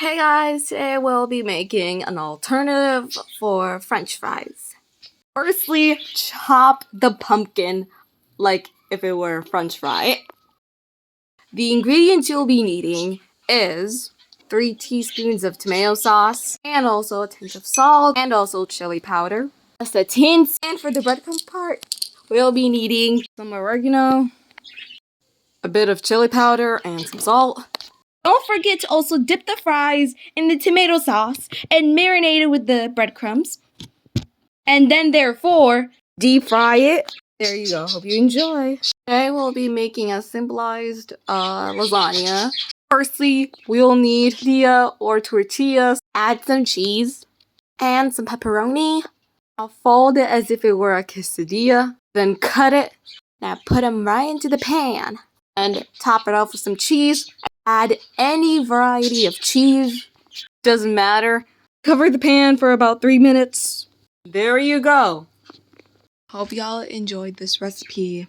Hey guys, today we'll be making an alternative for French fries. Firstly, chop the pumpkin like if it were a French fry. The ingredients you'll be needing is 3 teaspoons of tomato sauce, and also a tinge of salt, and also chili powder. Just a tinge. And for the breadcrumb part, we'll be needing some oregano, a bit of chili powder, and some salt. Don't forget to also dip the fries in the tomato sauce and marinate it with the breadcrumbs. And then therefore, deep fry it. There you go. Hope you enjoy. Today we'll be making a simplified lasagna. Firstly, we'll need tortilla or tortillas. Add some cheese and some pepperoni. I'll fold it as if it were a quesadilla. Then cut it. Now put them right into the pan. And top it off with some cheese. Add any variety of cheese, doesn't matter. Cover the pan for about 3 minutes. There you go. Hope y'all enjoyed this recipe.